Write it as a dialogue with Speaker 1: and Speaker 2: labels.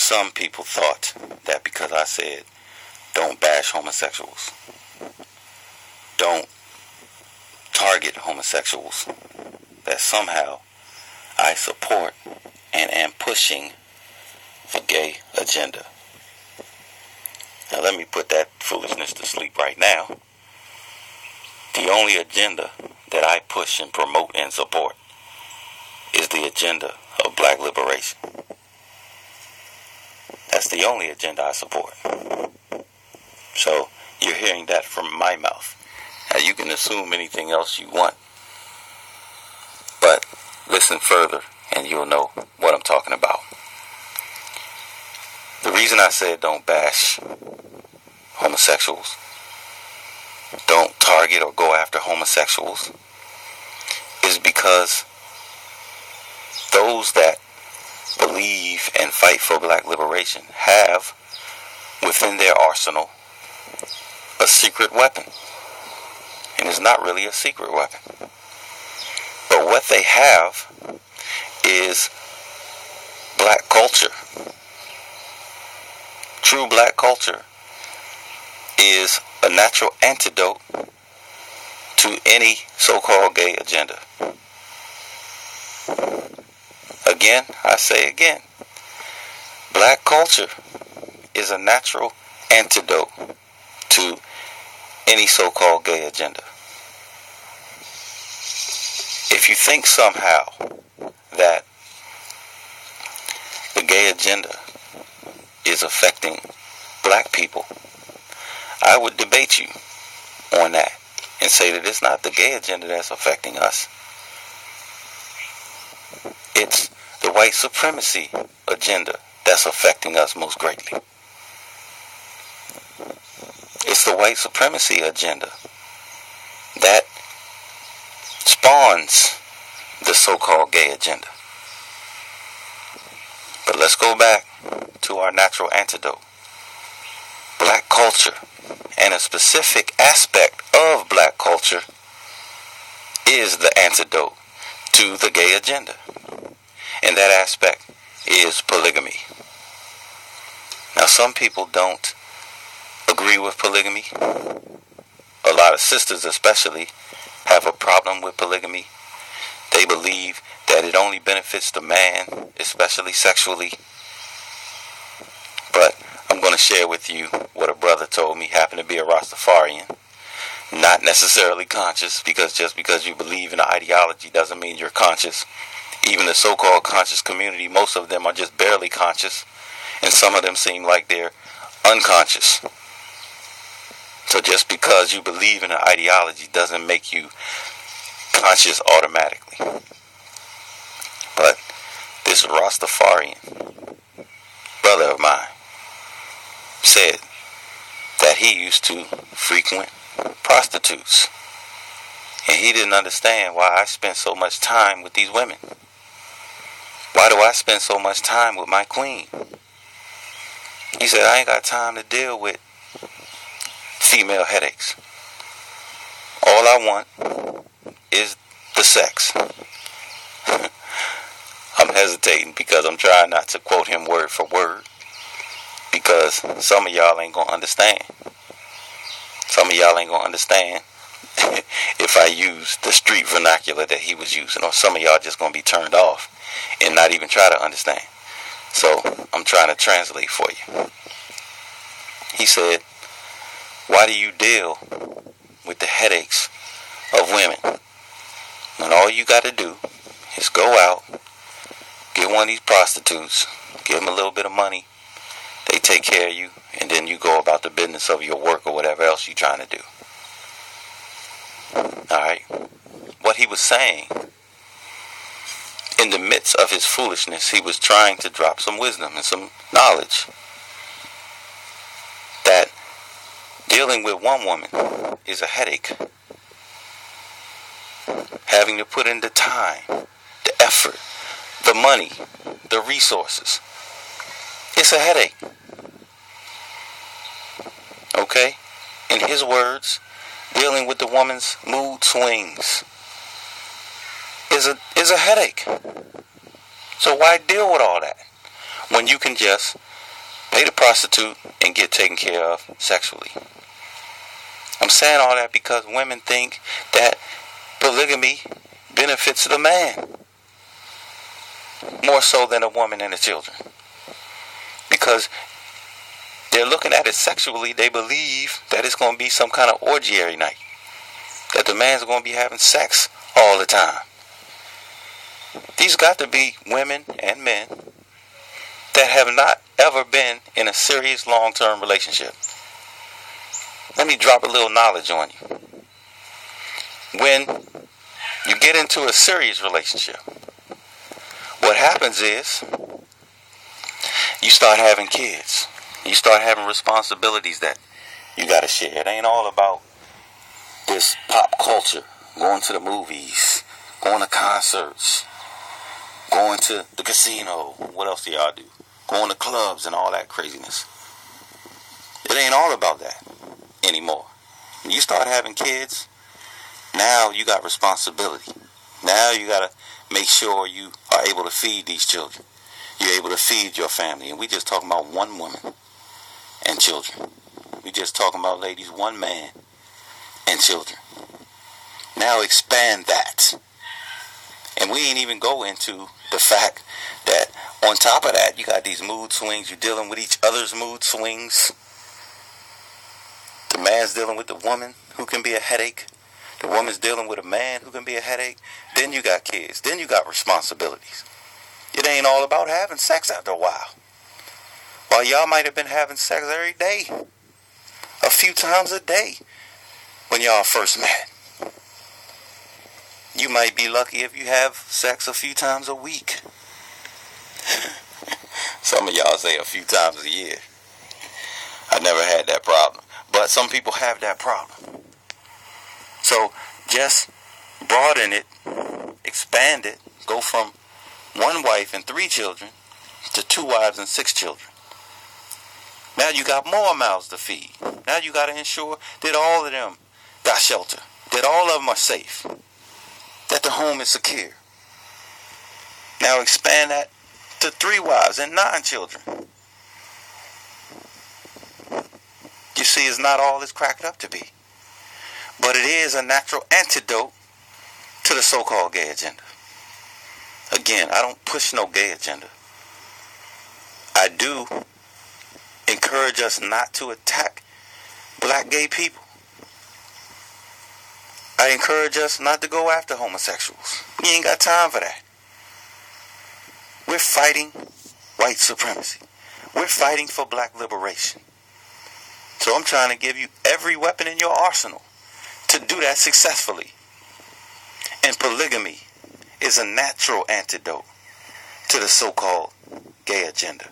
Speaker 1: some people thought that because I said don't bash homosexuals, don't target homosexuals, that somehow I support and am pushing the gay agenda. Now let me put that foolishness to sleep right now. The only agenda that I push and promote and support is the agenda of black liberation. That's the only agenda I support. So you're hearing that from my mouth. Now you can assume anything else you want, but listen further and you'll know what I'm talking about. The reason I said don't bash homosexuals, don't target or go after homosexuals, is because those that believe and fight for black liberation have within their arsenal a secret weapon. And it's not really a secret weapon. But what they have is black culture. True black culture is a natural antidote to any so-called gay agenda. Again, I say again, black culture is a natural antidote to any so-called gay agenda. If you think somehow that the gay agenda is affecting black people, I would debate you on that and say that it's not the gay agenda that's affecting us. It's the white supremacy agenda that's affecting us most greatly. It's the white supremacy agenda that spawns the so-called gay agenda. But let's go back to our natural antidote. Black culture, and a specific aspect of black culture, is the antidote to the gay agenda. And that aspect is polygamy. Now, some people don't agree with polygamy. A lot of sisters especially have a problem with polygamy. They believe that it only benefits the man, especially sexually. But I'm going to share with you what a brother told me, happened to be a Rastafarian. Not necessarily conscious, because just because you believe in an ideology doesn't mean you're conscious. Even the so-called conscious community, most of them are just barely conscious, and some of them seem like they're unconscious. So just because you believe in an ideology doesn't make you conscious automatically. But this Rastafarian brother of mine said that he used to frequent prostitutes, and he didn't understand why I spent so much time with these women. Why do I spend so much time with my queen? He said, I ain't got time to deal with female headaches. All I want is the sex. I'm hesitating because I'm trying not to quote him word for word, because some of y'all ain't gonna understand. Some of y'all ain't gonna understand if I use the street vernacular that he was using, or some of y'all just gonna be turned off and not even try to understand. So I'm trying to translate for you. He said, why do you deal with the headaches of women when all you got to do is go out, get one of these prostitutes, give them a little bit of money, they take care of you, and then you go about the business of your work or whatever else you're trying to do. Alright? What he was saying, in the midst of his foolishness, he was trying to drop some wisdom and some knowledge. That dealing with one woman is a headache. Having to put in the time, the effort, the money, the resources. It's a headache. Okay? In his words, dealing with the woman's mood swings is a headache. So why deal with all that when you can just pay the prostitute, and get taken care of sexually. I'm saying all that because women think that polygamy benefits the man more so than a woman and the children. Because they're looking at it sexually, they believe that it's going to be some kind of orgiary night. That the man's going to be having sex all the time. These got to be women and men that have not ever been in a serious long-term relationship. Let me drop a little knowledge on you. When you get into a serious relationship, what happens is you start having kids. You start having responsibilities that you got to share. It ain't all about this pop culture, going to the movies, going to concerts, going to the casino. What else do y'all do? Going to clubs and all that craziness. It ain't all about that anymore. When you start having kids, now you got responsibility. Now you got to make sure you are able to feed these children. You're able to feed your family. And we just talking about one woman and children. We just talking about, ladies, one man and children. Now expand that. And we ain't even go into the fact that on top of that, you got these mood swings. You're dealing with each other's mood swings. The man's dealing with the woman who can be a headache. The woman's dealing with a man who can be a headache. Then you got kids. Then you got responsibilities. It ain't all about having sex after a while. While y'all might have been having sex every day, a few times a day when y'all first met. You might be lucky if you have sex a few times a week. Some of y'all say a few times a year. I never had that problem. But some people have that problem. So just broaden it, expand it, go from one wife and 3 children to 2 wives and 6 children. Now you got more mouths to feed. Now you got to ensure that all of them got shelter, that all of them are safe, that the home is secure. Now expand that to 3 wives and 9 children. You see, it's not all it's cracked up to be. But it is a natural antidote to the so-called gay agenda. Again, I don't push no gay agenda. I do encourage us not to attack black gay people. I encourage us not to go after homosexuals. We ain't got time for that. We're fighting white supremacy. We're fighting for black liberation. So I'm trying to give you every weapon in your arsenal to do that successfully. And polygamy is a natural antidote to the so-called gay agenda.